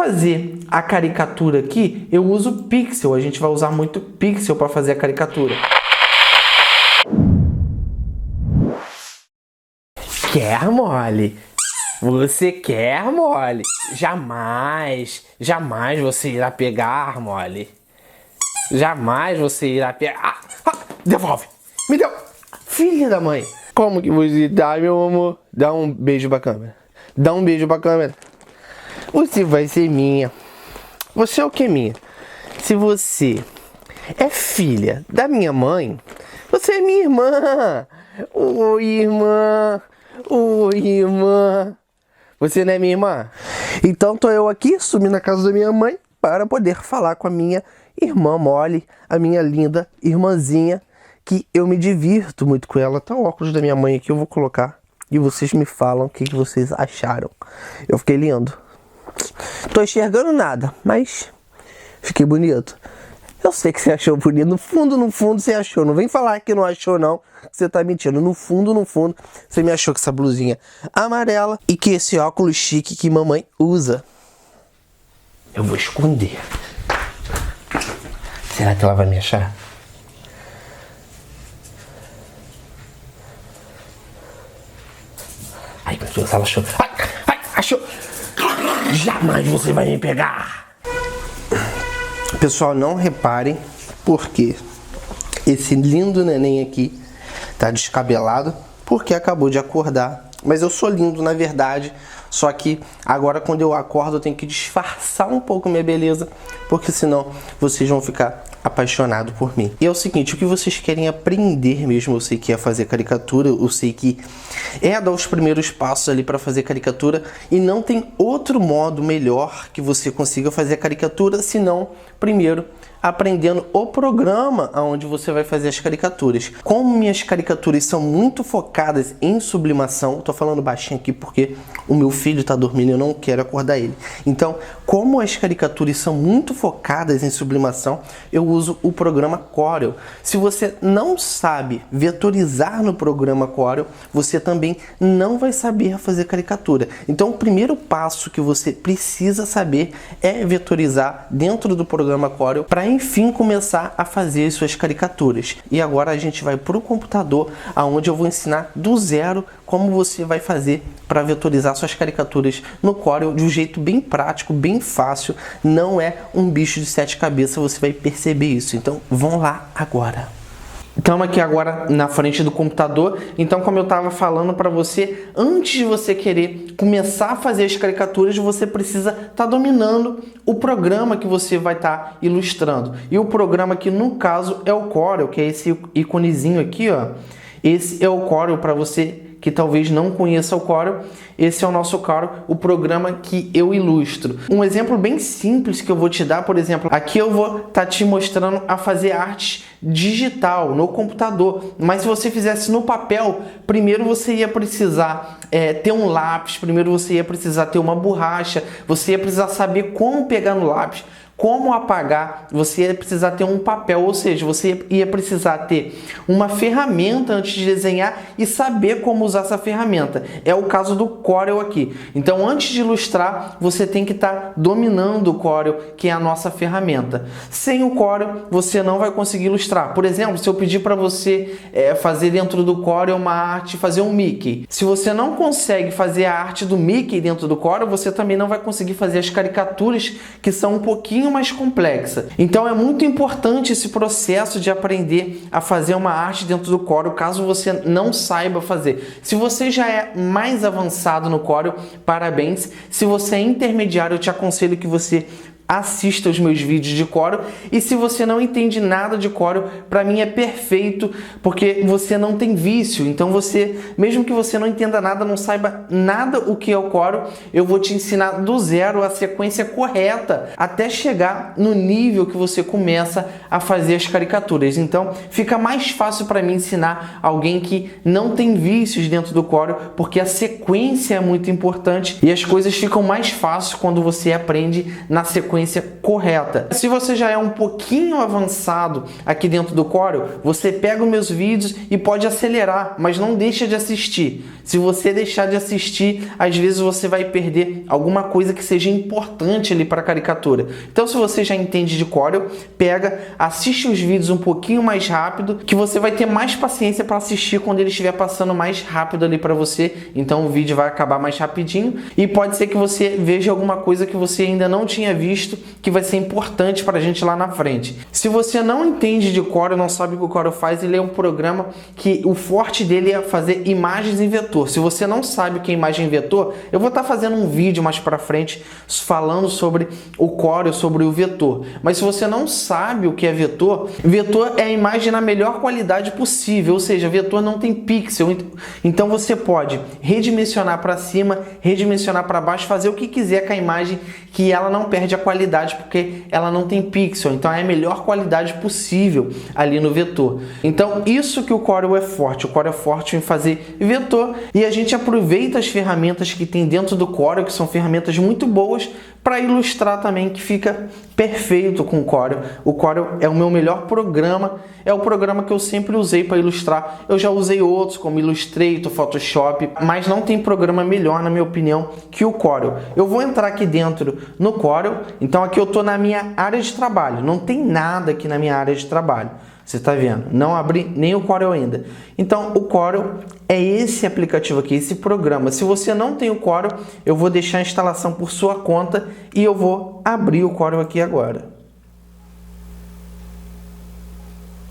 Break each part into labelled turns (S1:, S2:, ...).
S1: fazer a caricatura aqui, eu uso pixel. A gente vai usar muito pixel para fazer a caricatura. Quer mole? Você quer mole? Jamais, jamais você irá pegar mole. Jamais você irá pegar. Devolve! Me deu! Filha da mãe! Como que você dá, meu amor? Dá um beijo pra câmera. Dá um beijo pra câmera. Você vai ser minha. Você é o que minha? Se você é filha da minha mãe, você é minha irmã. Oi, irmã. Oi, irmã. Você não é minha irmã? Então tô eu aqui, sumi na casa da minha mãe para poder falar com a minha irmã Molly, a minha linda irmãzinha, que eu me divirto muito com ela. Tá o óculos da minha mãe aqui, eu vou colocar e vocês me falam o que vocês acharam. Eu fiquei lindo. Tô enxergando nada, mas fiquei bonito. Eu sei que você achou bonito. No fundo você achou. Não vem falar que não achou, não. Você tá mentindo. No fundo, você me achou com essa blusinha amarela e que esse óculos chique que mamãe usa. Eu vou esconder. Será que ela vai me achar? Ai, meu Deus, ela achou. Ai, achou. Jamais você vai me pegar. Pessoal, não reparem porque esse lindo neném aqui tá descabelado porque acabou de acordar. Mas eu sou lindo, na verdade. Só que agora quando eu acordo eu tenho que disfarçar um pouco minha beleza, porque senão vocês vão ficar apaixonados por mim. E é o seguinte, o que vocês querem aprender mesmo, eu sei que é fazer caricatura, eu sei que é dar os primeiros passos ali para fazer caricatura, e não tem outro modo melhor que você consiga fazer a caricatura, senão primeiro aprendendo o programa onde você vai fazer as caricaturas. Como minhas caricaturas são muito focadas em sublimação, tô falando baixinho aqui porque o meu filho tá dormindo e eu não quero acordar ele. Então, como as caricaturas são muito focadas em sublimação, eu uso o programa Corel. Se você não sabe vetorizar no programa Corel, você também não vai saber fazer caricatura. Então, o primeiro passo que você precisa saber é vetorizar dentro do programa Corel para enfim começar a fazer as suas caricaturas. E agora a gente vai para o computador, onde eu vou ensinar do zero como você vai fazer para vetorizar suas caricaturas no Corel de um jeito bem prático, bem fácil. Não é um bicho de 7 cabeças, você vai perceber isso. Então vão lá agora. Estamos aqui agora na frente do computador, então como eu estava falando para você, antes de você querer começar a fazer as caricaturas, você precisa estar dominando o programa que você vai estar ilustrando. E o programa aqui no caso é o Corel, que é esse iconezinho aqui, ó. Esse é o Corel para você que talvez não conheça o Corel. Esse é o nosso Corel, o programa que eu ilustro. Um exemplo bem simples que eu vou te dar, por exemplo, aqui eu vou estar te mostrando a fazer arte digital no computador. Mas se você fizesse no papel, primeiro você ia precisar ter um lápis, primeiro você ia precisar ter uma borracha, você ia precisar saber como pegar no lápis, como apagar, você ia precisar ter um papel, ou seja, você ia precisar ter uma ferramenta antes de desenhar e saber como usar essa ferramenta. É o caso do Corel aqui. Então, antes de ilustrar, você tem que estar dominando o Corel, que é a nossa ferramenta. Sem o Corel, você não vai conseguir ilustrar. Por exemplo, se eu pedir para você fazer dentro do Corel uma arte, fazer um Mickey. Se você não consegue fazer a arte do Mickey dentro do Corel, você também não vai conseguir fazer as caricaturas, que são um pouquinho mais complexa. Então é muito importante esse processo de aprender a fazer uma arte dentro do Corel, caso você não saiba fazer. Se você já é mais avançado no Corel, parabéns. Se você é intermediário, eu te aconselho que você assista os meus vídeos de Corel. E se você não entende nada de Corel, para mim é perfeito, porque você não tem vício. Então você, mesmo que você não entenda nada, não saiba nada o que é o Corel, eu vou te ensinar do zero a sequência correta até chegar no nível que você começa a fazer as caricaturas. Então fica mais fácil para mim ensinar alguém que não tem vícios dentro do Corel, porque a sequência é muito importante e as coisas ficam mais fáceis quando você aprende na sequência
S2: sequência correta. Se você já é um pouquinho avançado aqui dentro do Corel, você pega os meus vídeos e pode acelerar, mas não deixa de assistir. Se você deixar de assistir, às vezes você vai perder alguma coisa que seja importante ali para a caricatura. Então, se você já entende de Corel, pega, assiste os vídeos um pouquinho mais rápido, que você vai ter mais paciência para assistir quando ele estiver passando mais rápido ali para você. Então o vídeo vai acabar mais rapidinho e pode ser que você veja alguma coisa que você ainda não tinha visto, que vai ser importante para a gente lá na frente. Se você não entende de Corel, não sabe o que o Corel faz, ele é um programa que o forte dele é fazer imagens em vetor. Se você não sabe o que é imagem em vetor, eu vou estar fazendo um vídeo mais para frente falando sobre o Corel, sobre o vetor. Mas se você não sabe o que é vetor, vetor é a imagem na melhor qualidade possível, ou seja, vetor não tem pixel. Então você pode redimensionar para cima, redimensionar para baixo, fazer o que quiser com a imagem, que ela não perde a qualidade porque ela não tem pixel. Então é a melhor qualidade possível ali no vetor. Então isso que o Corel é forte. O Corel é forte em fazer vetor e a gente aproveita as ferramentas que tem dentro do Corel, que são ferramentas muito boas para ilustrar também, que fica perfeito com o Corel. O Corel é o meu melhor programa, é o programa que eu sempre usei para ilustrar. Eu já usei outros como Illustrator, Photoshop, mas não tem programa melhor, na minha opinião, que o Corel. Eu vou entrar aqui dentro no Corel, então aqui eu estou na minha área de trabalho, não tem nada aqui na minha área de trabalho. Você está vendo? Não abri nem o Corel ainda. Então, o Corel é esse aplicativo aqui, esse programa. Se você não tem o Corel, eu vou deixar a instalação por sua conta e eu vou abrir o Corel aqui agora.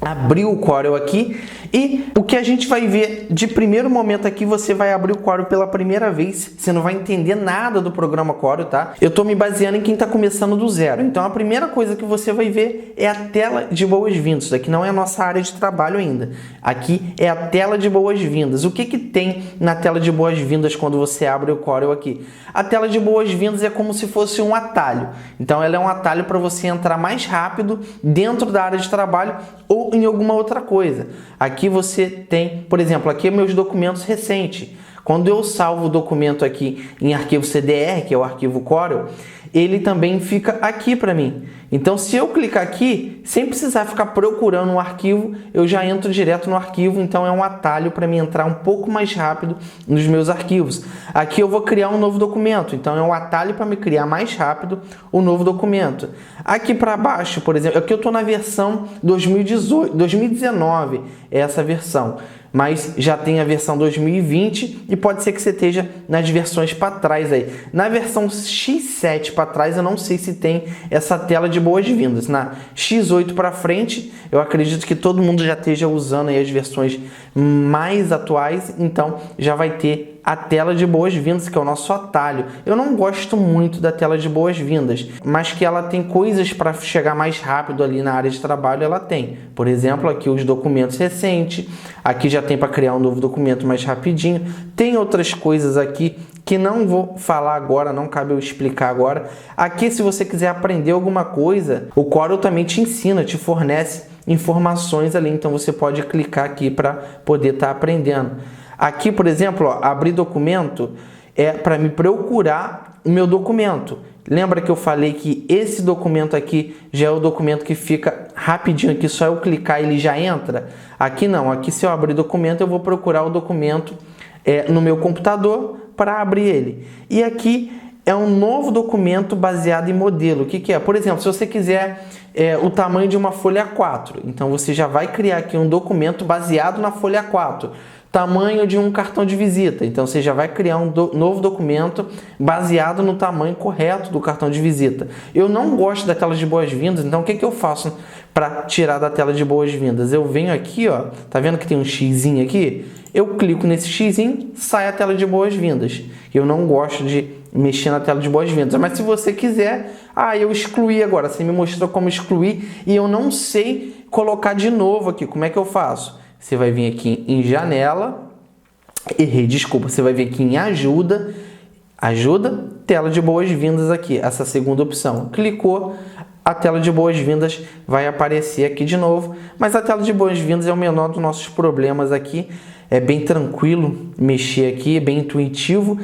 S2: Abrir o Corel aqui e o que a gente vai ver de primeiro momento aqui, você vai abrir o Corel pela primeira vez, você não vai entender nada do programa Corel, tá? Eu tô me baseando em quem tá começando do zero. Então a primeira coisa que você vai ver é a tela de boas-vindas. Isso aqui não é a nossa área de trabalho ainda. Aqui é a tela de boas-vindas. O que que tem na tela de boas-vindas quando você abre o Corel aqui? A tela de boas-vindas é como se fosse um atalho. Então ela é um atalho para você entrar mais rápido dentro da área de trabalho ou em alguma outra coisa. Aqui você tem, por exemplo, aqui meus documentos recentes. Quando eu salvo o documento aqui em arquivo CDR, que é o arquivo Corel, ele também fica aqui para mim. Então, se eu clicar aqui, sem precisar ficar procurando um arquivo, eu já entro direto no arquivo. Então, é um atalho para mim entrar um pouco mais rápido nos meus arquivos. Aqui eu vou criar um novo documento. Então, é um atalho para me criar mais rápido o novo documento. Aqui para baixo, por exemplo, aqui eu estou na versão 2019, é essa versão. Mas já tem a versão 2020 e pode ser que você esteja nas versões para trás aí. Na versão X7 para trás, eu não sei se tem essa tela de boas-vindas. Na X8 para frente, eu acredito que todo mundo já esteja usando aí as versões mais atuais, então já vai ter a tela de boas-vindas, que é o nosso atalho. Eu não gosto muito da tela de boas-vindas, mas que ela tem coisas para chegar mais rápido ali na área de trabalho, ela tem. Por exemplo, aqui os documentos recentes, aqui já tem para criar um novo documento mais rapidinho. Tem outras coisas aqui que não vou falar agora, não cabe eu explicar agora. Aqui, se você quiser aprender alguma coisa, o Corel também te ensina, te fornece informações ali, então você pode clicar aqui para poder estar aprendendo. Aqui, por exemplo, ó, abrir documento é para me procurar o meu documento. Lembra que eu falei que esse documento aqui já é o documento que fica rapidinho aqui, só eu clicar ele já entra? Aqui não, aqui se eu abrir documento eu vou procurar o documento no meu computador para abrir ele. E aqui é um novo documento baseado em modelo. O que que é? Por exemplo, se você quiser o tamanho de uma folha A4, então você já vai criar aqui um documento baseado na folha A4. Tamanho de um cartão de visita, então você já vai criar um novo documento baseado no tamanho correto do cartão de visita. Eu não gosto da tela de boas-vindas, então o que que eu faço para tirar da tela de boas-vindas? Eu venho aqui, ó, tá vendo que tem um xizinho aqui? Eu clico nesse xizinho, sai a tela de boas-vindas. Eu não gosto de mexer na tela de boas-vindas, mas se você quiser, eu excluí agora, você me mostrou como excluir e eu não sei colocar de novo aqui, como é que eu faço? Você vai vir aqui em janela, você vai vir aqui em ajuda, tela de boas-vindas aqui, essa segunda opção. Clicou, a tela de boas-vindas vai aparecer aqui de novo, mas a tela de boas-vindas é o menor dos nossos problemas aqui, é bem tranquilo mexer aqui, é bem intuitivo.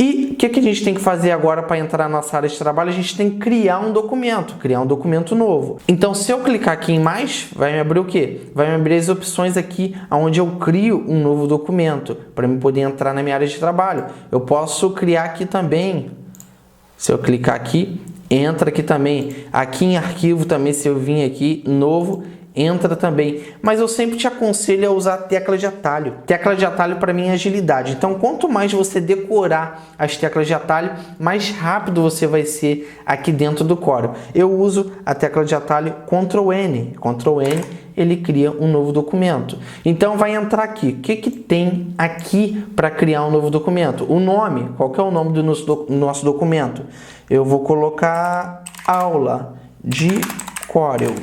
S2: E o que a gente tem que fazer agora para entrar na nossa área de trabalho? A gente tem que criar um documento novo. Então, se eu clicar aqui em mais, vai me abrir o quê? Vai me abrir as opções aqui onde eu crio um novo documento para eu poder entrar na minha área de trabalho. Eu posso criar aqui também. Se eu clicar aqui, entra aqui também. Aqui em arquivo também, se eu vir aqui, novo, entra também. Mas eu sempre te aconselho a usar a tecla de atalho. Tecla de atalho para mim é agilidade. Então, quanto mais você decorar as teclas de atalho, mais rápido você vai ser aqui dentro do Corel. Eu uso a tecla de atalho Ctrl N. Ctrl N, ele cria um novo documento. Então, vai entrar aqui. O que tem aqui para criar um novo documento? O nome. Qual que é o nome do nosso documento? Eu vou colocar aula de Corel.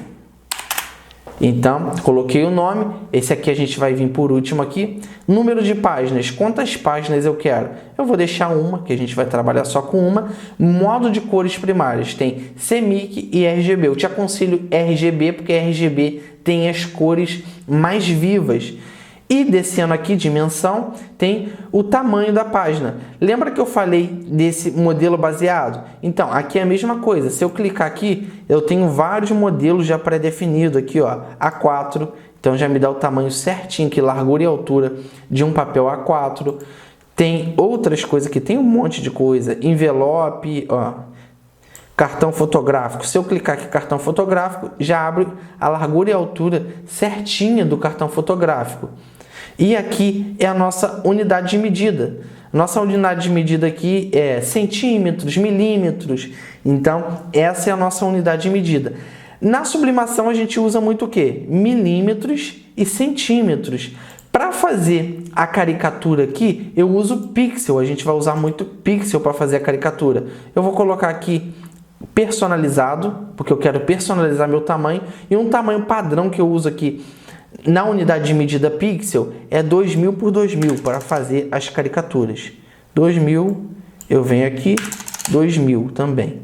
S2: Então, coloquei o nome, esse aqui a gente vai vir por último aqui. Número de páginas, quantas páginas eu quero? Eu vou deixar uma, que a gente vai trabalhar só com uma. Modo de cores primárias, tem CMYK e RGB. Eu te aconselho RGB, porque RGB tem as cores mais vivas. E descendo aqui, dimensão, tem o tamanho da página. Lembra que eu falei desse modelo baseado? Então, aqui é a mesma coisa. Se eu clicar aqui, eu tenho vários modelos já pré-definidos aqui, ó, A4. Então, já me dá o tamanho certinho, que largura e altura de um papel A4. Tem outras coisas aqui, tem um monte de coisa. Envelope, ó. Cartão fotográfico. Se eu clicar aqui cartão fotográfico, já abre a largura e altura certinha do cartão fotográfico. E aqui é a nossa unidade de medida. Nossa unidade de medida aqui é centímetros, milímetros. Então, essa é a nossa unidade de medida. Na sublimação, a gente usa muito o quê? Milímetros e centímetros. Para fazer a caricatura aqui, eu uso pixel. A gente vai usar muito pixel para fazer a caricatura. Eu vou colocar aqui personalizado, porque eu quero personalizar meu tamanho. E um tamanho padrão que eu uso aqui na unidade de medida pixel é 2000 por 2000 para fazer as caricaturas. 2000, eu venho aqui, 2000 também.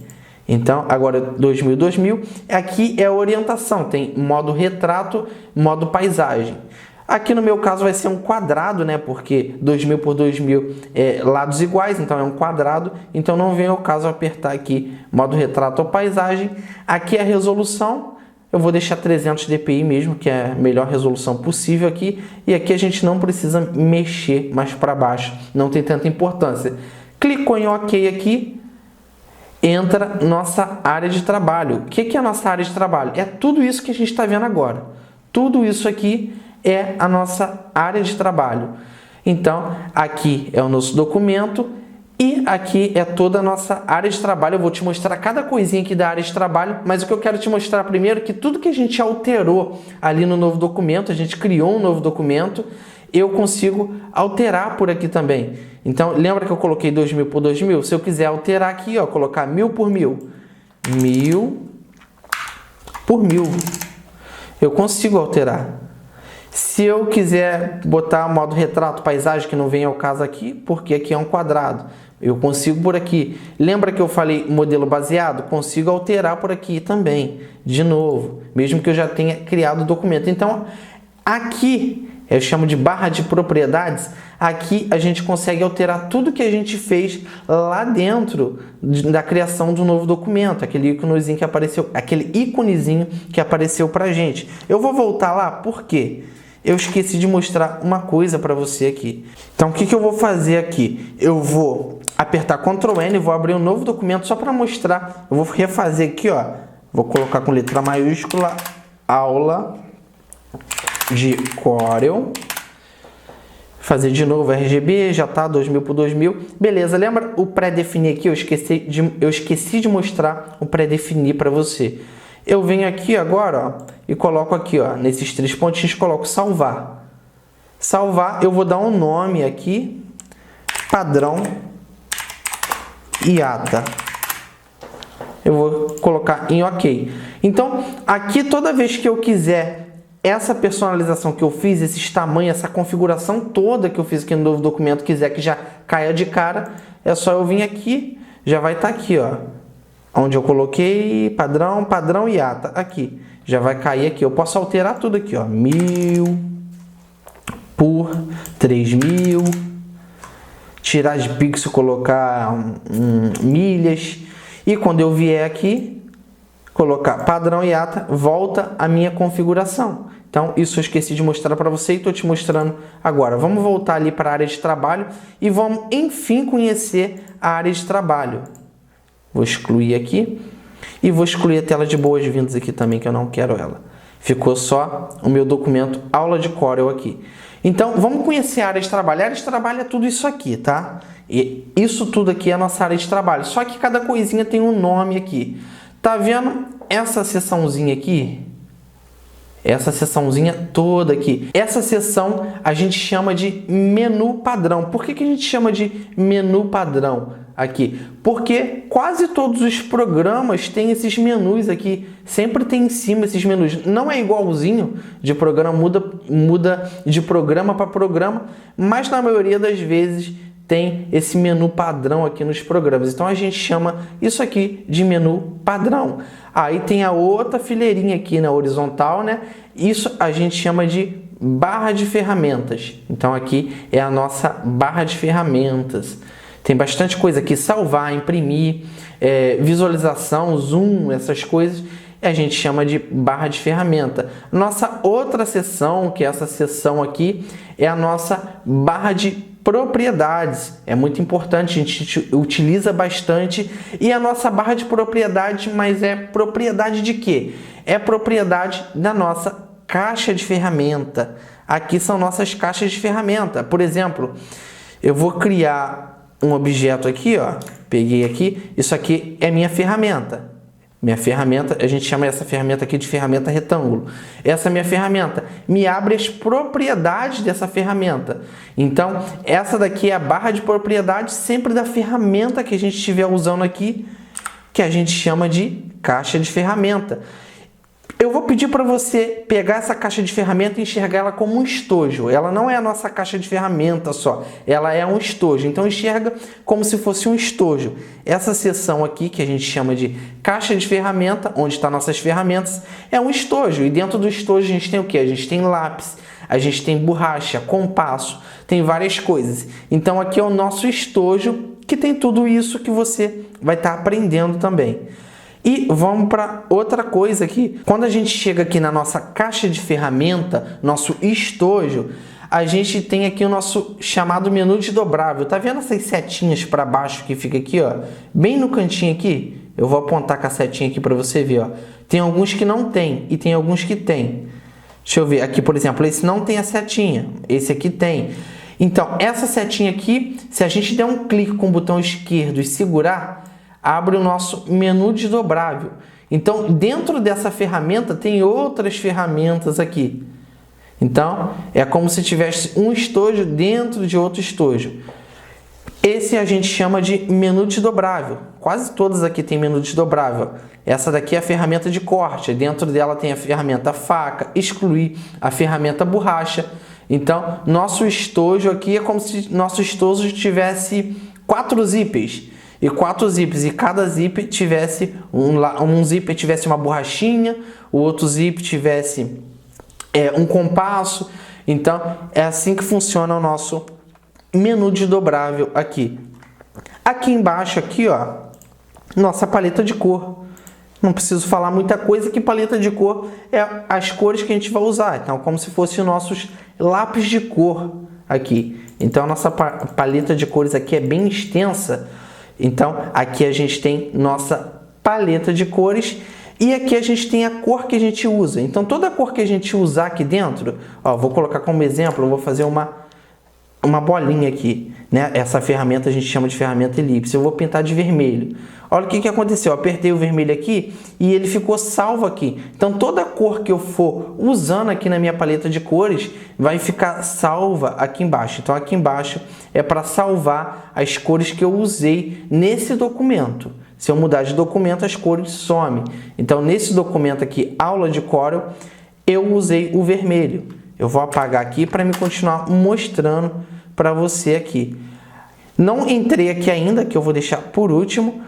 S2: Então, agora 2000, 2000. Aqui é a orientação, tem modo retrato, modo paisagem. Aqui no meu caso vai ser um quadrado, né? Porque 2000 por 2000 é lados iguais, então é um quadrado. Então não vem ao caso apertar aqui modo retrato ou paisagem. Aqui é a resolução. Eu vou deixar 300 dpi mesmo, que é a melhor resolução possível aqui. E aqui a gente não precisa mexer mais para baixo, não tem tanta importância. Clicou em OK aqui, entra nossa área de trabalho. O que é a nossa área de trabalho? É tudo isso que a gente está vendo agora. Tudo isso aqui é a nossa área de trabalho. Então, aqui é o nosso documento e aqui é toda a nossa área de trabalho. Eu vou te mostrar cada coisinha aqui da área de trabalho, mas o que eu quero te mostrar primeiro é que tudo que a gente alterou ali no novo documento, a gente criou um novo documento, eu consigo alterar por aqui também. Então, lembra que eu coloquei 2000 por 2000? Se eu quiser alterar aqui, ó, colocar 1000 por 1000, 1000 por 1000, eu consigo alterar. Se eu quiser botar modo retrato, paisagem, que não vem ao caso aqui, porque aqui é um quadrado, eu consigo por aqui. Lembra que eu falei modelo baseado? Consigo alterar por aqui também, de novo, mesmo que eu já tenha criado o documento. Então, aqui, eu chamo de barra de propriedades, aqui a gente consegue alterar tudo que a gente fez lá dentro da criação do novo documento, aquele íconezinho que apareceu, aquele íconezinho que apareceu pra gente. Eu vou voltar lá, por quê? Eu esqueci de mostrar uma coisa para você aqui. Então, o que eu vou fazer aqui? Eu vou apertar Ctrl N, vou abrir um novo documento só para mostrar. Eu vou refazer aqui, ó. Vou colocar com letra maiúscula, aula de Corel. Fazer de novo RGB, já tá 2000 por 2000. Beleza, lembra o pré-definir aqui? Eu esqueci de mostrar o pré-definir para você. Eu venho aqui agora, ó, e coloco aqui, ó, nesses 3 pontinhos, coloco salvar. Salvar, eu vou dar um nome aqui, padrão IATA. Eu vou colocar em OK. Então, aqui toda vez que eu quiser essa personalização que eu fiz, esses tamanhos, essa configuração toda que eu fiz aqui no novo documento, quiser que já caia de cara, é só eu vir aqui, já vai estar aqui, ó. Onde eu coloquei padrão IATA, aqui, já vai cair aqui. Eu posso alterar tudo aqui, ó, 1000 por 3000, tirar de pixel, colocar milhas. E quando eu vier aqui, colocar padrão IATA, volta a minha configuração. Então, isso eu esqueci de mostrar para você e estou te mostrando agora. Vamos voltar ali para a área de trabalho e vamos, enfim, conhecer a área de trabalho. Vou excluir aqui e vou excluir a tela de boas-vindas aqui também, que eu não quero ela. Ficou só o meu documento aula de Corel aqui. Então, vamos conhecer a área de trabalho. A área de trabalho é tudo isso aqui, tá? E isso tudo aqui é a nossa área de trabalho. Só que cada coisinha tem um nome aqui. Tá vendo essa seçãozinha aqui? Essa seçãozinha toda aqui. Essa seção a gente chama de menu padrão. Por que a gente chama de menu padrão aqui? Porque quase todos os programas têm esses menus aqui. Sempre tem em cima esses menus. Não é igualzinho de programa, muda de programa para programa, mas na maioria das vezes tem esse menu padrão aqui nos programas. Então a gente chama isso aqui de menu padrão. Aí tem a outra fileirinha aqui na horizontal, né? Isso a gente chama de barra de ferramentas. Então aqui é a nossa barra de ferramentas. Tem bastante coisa aqui, salvar, imprimir, visualização, zoom, essas coisas. A gente chama de barra de ferramenta. Nossa outra seção, que é essa seção aqui, é a nossa barra de propriedades. É muito importante, a gente utiliza bastante. E a nossa barra de propriedade, mas é propriedade de quê? É propriedade da nossa caixa de ferramenta. Aqui são nossas caixas de ferramenta. Por exemplo, eu vou criar um objeto aqui, ó. Peguei aqui, isso aqui é minha ferramenta. Minha ferramenta, a gente chama essa ferramenta aqui de ferramenta retângulo. Essa minha ferramenta me abre as propriedades dessa ferramenta. Então, essa daqui é a barra de propriedade sempre da ferramenta que a gente estiver usando aqui, que a gente chama de caixa de ferramenta. Eu vou pedir para você pegar essa caixa de ferramenta e enxergar ela como um estojo. Ela não é a nossa caixa de ferramenta só, ela é um estojo. Então enxerga como se fosse um estojo. Essa seção aqui, que a gente chama de caixa de ferramenta, onde estão nossas ferramentas, é um estojo. E dentro do estojo a gente tem o quê? A gente tem lápis, a gente tem borracha, compasso, tem várias coisas. Então aqui é o nosso estojo, que tem tudo isso que você vai estar aprendendo também. E vamos para outra coisa aqui. Quando a gente chega aqui na nossa caixa de ferramenta, nosso estojo, a gente tem aqui o nosso chamado menu desdobrável. Tá vendo essas setinhas para baixo que fica aqui, ó? Bem no cantinho aqui. Eu vou apontar com a setinha aqui para você ver, ó. Tem alguns que não tem e tem alguns que tem. Deixa eu ver. Aqui, por exemplo, esse não tem a setinha. Esse aqui tem. Então, essa setinha aqui, se a gente der um clique com o botão esquerdo e segurar, abre o nosso menu desdobrável. Então, dentro dessa ferramenta, tem outras ferramentas aqui. Então, é como se tivesse um estojo dentro de outro estojo. Esse a gente chama de menu desdobrável. Quase todas aqui tem menu desdobrável. Essa daqui é a ferramenta de corte. Dentro dela tem a ferramenta faca, excluir, a ferramenta borracha. Então, nosso estojo aqui é como se nosso estojo tivesse 4 zippers. E 4 zips, e cada zip tivesse um zip tivesse uma borrachinha, o outro zip tivesse um compasso. Então é assim que funciona o nosso menu desdobrável aqui. Aqui embaixo aqui, ó, nossa paleta de cor. Não preciso falar muita coisa, que paleta de cor é as cores que a gente vai usar. Então, como se fossem nossos lápis de cor aqui. Então a nossa paleta de cores aqui é bem extensa. Então, aqui a gente tem nossa paleta de cores e aqui a gente tem a cor que a gente usa. Então, toda cor que a gente usar aqui dentro, ó, vou colocar como exemplo, eu vou fazer uma bolinha aqui, né? Essa ferramenta a gente chama de ferramenta elipse. Eu vou pintar de vermelho. Olha o que aconteceu. Eu apertei o vermelho aqui e ele ficou salvo aqui. Então, toda cor que eu for usando aqui na minha paleta de cores vai ficar salva aqui embaixo. Então, aqui embaixo é para salvar as cores que eu usei nesse documento. Se eu mudar de documento, as cores somem. Então, nesse documento aqui, aula de Corel, eu usei o vermelho. Eu vou apagar aqui para me continuar mostrando para você aqui. Não entrei aqui ainda, que eu vou deixar por último.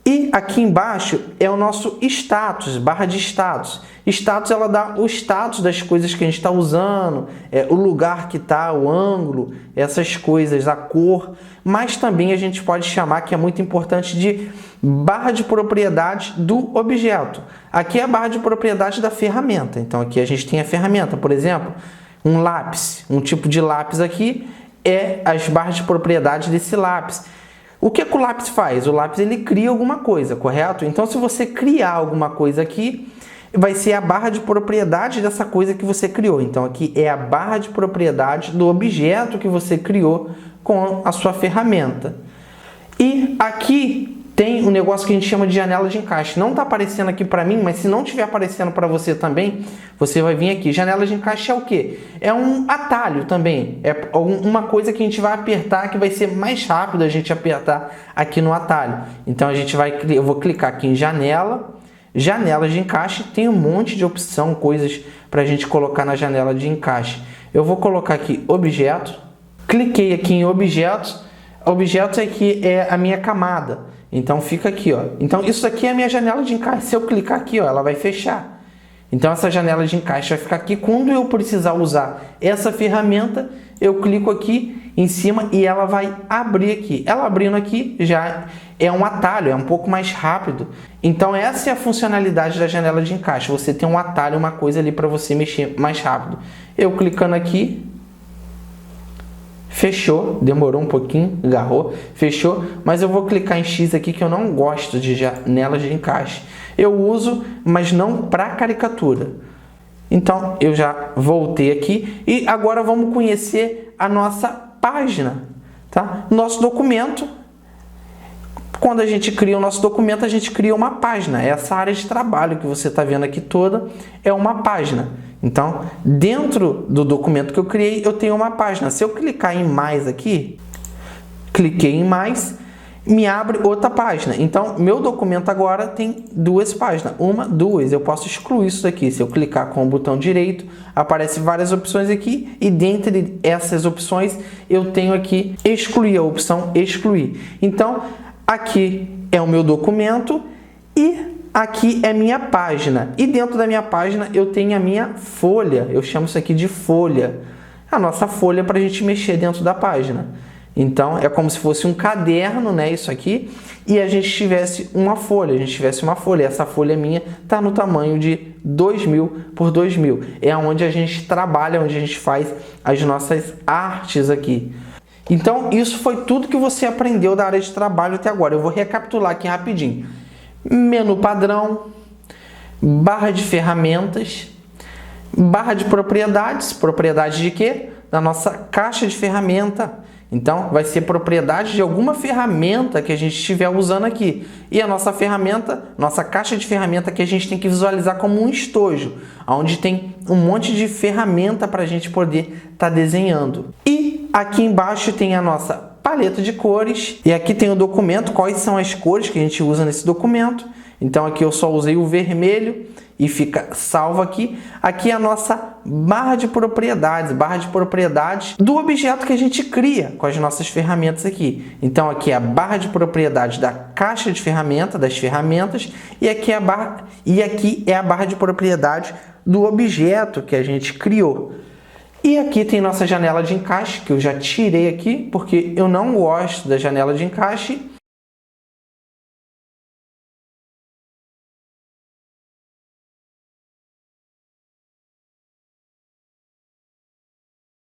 S2: E aqui embaixo é o nosso status, barra de status. Status, ela dá o status das coisas que a gente está usando, o lugar que está, o ângulo, essas coisas, a cor. Mas também a gente pode chamar, que é muito importante, de barra de propriedade do objeto. Aqui é a barra de propriedade da ferramenta. Então aqui a gente tem a ferramenta, por exemplo, um lápis. Um tipo de lápis aqui é as barras de propriedade desse lápis. O que o lápis faz? O lápis ele cria alguma coisa, correto? Então, se você criar alguma coisa aqui, vai ser a barra de propriedade dessa coisa que você criou. Então, aqui é a barra de propriedade do objeto que você criou com a sua ferramenta. E aqui tem um negócio que a gente chama de janela de encaixe. Não está aparecendo aqui para mim, mas se não estiver aparecendo para você também, você vai vir aqui. Janela de encaixe é o quê? É um atalho também. É uma coisa que a gente vai apertar, que vai ser mais rápido a gente apertar aqui no atalho. Então eu vou clicar aqui em janela, janela de encaixe. Tem um monte de opção, coisas para a gente colocar na janela de encaixe. Eu vou colocar aqui objeto. Cliquei aqui em objetos. Objetos aqui é a minha camada. Então fica aqui, ó. Então isso aqui é a minha janela de encaixe. Se eu clicar aqui, ó, ela vai fechar. Então essa janela de encaixe vai ficar aqui. Quando eu precisar usar essa ferramenta, eu clico aqui em cima e ela vai abrir aqui. Ela abrindo aqui já é um atalho, é um pouco mais rápido. Então essa é a funcionalidade da janela de encaixe. Você tem um atalho, uma coisa ali para você mexer mais rápido. Eu clicando aqui, fechou, demorou um pouquinho, agarrou, fechou, mas eu vou clicar em X aqui que eu não gosto de janelas de encaixe. Eu uso, mas não para caricatura. Então, eu já voltei aqui e agora vamos conhecer a nossa página, tá? Nosso documento, quando a gente cria o nosso documento, a gente cria uma página. Essa área de trabalho que você está vendo aqui toda é uma página. Então, dentro do documento que eu criei, eu tenho uma página. Se eu clicar em mais aqui, cliquei em mais, me abre outra página. Então, meu documento agora tem duas páginas. Uma, duas. Eu posso excluir isso daqui. Se eu clicar com o botão direito, aparecem várias opções aqui. E dentre essas opções, eu tenho aqui excluir, a opção excluir. Então, aqui é o meu documento e aqui é minha página. E dentro da minha página eu tenho a minha folha. Eu chamo isso aqui de folha. A nossa folha para a gente mexer dentro da página. Então, é como se fosse um caderno, né? Isso aqui. E a gente tivesse uma folha. Essa folha minha está no tamanho de 2000 por 2000. É onde a gente trabalha, onde a gente faz as nossas artes aqui. Então, isso foi tudo que você aprendeu da área de trabalho até agora. Eu vou recapitular aqui rapidinho. Menu padrão, barra de ferramentas, barra de propriedades. Propriedade de quê? Da nossa caixa de ferramenta. Então, vai ser propriedade de alguma ferramenta que a gente estiver usando aqui. E a nossa ferramenta, nossa caixa de ferramenta que a gente tem que visualizar como um estojo, onde tem um monte de ferramenta para a gente poder estar desenhando. E aqui embaixo tem a nossa paleta de cores. E aqui tem o documento, quais são as cores que a gente usa nesse documento. Então, aqui eu só usei o vermelho e fica salvo aqui. Aqui é a nossa barra de propriedades do objeto que a gente cria com as nossas ferramentas aqui. Então, aqui é a barra de propriedade da caixa de ferramenta, das ferramentas, e aqui é a barra de propriedade do objeto que a gente criou. E aqui tem nossa janela de encaixe, que eu já tirei aqui, porque eu não gosto da janela de encaixe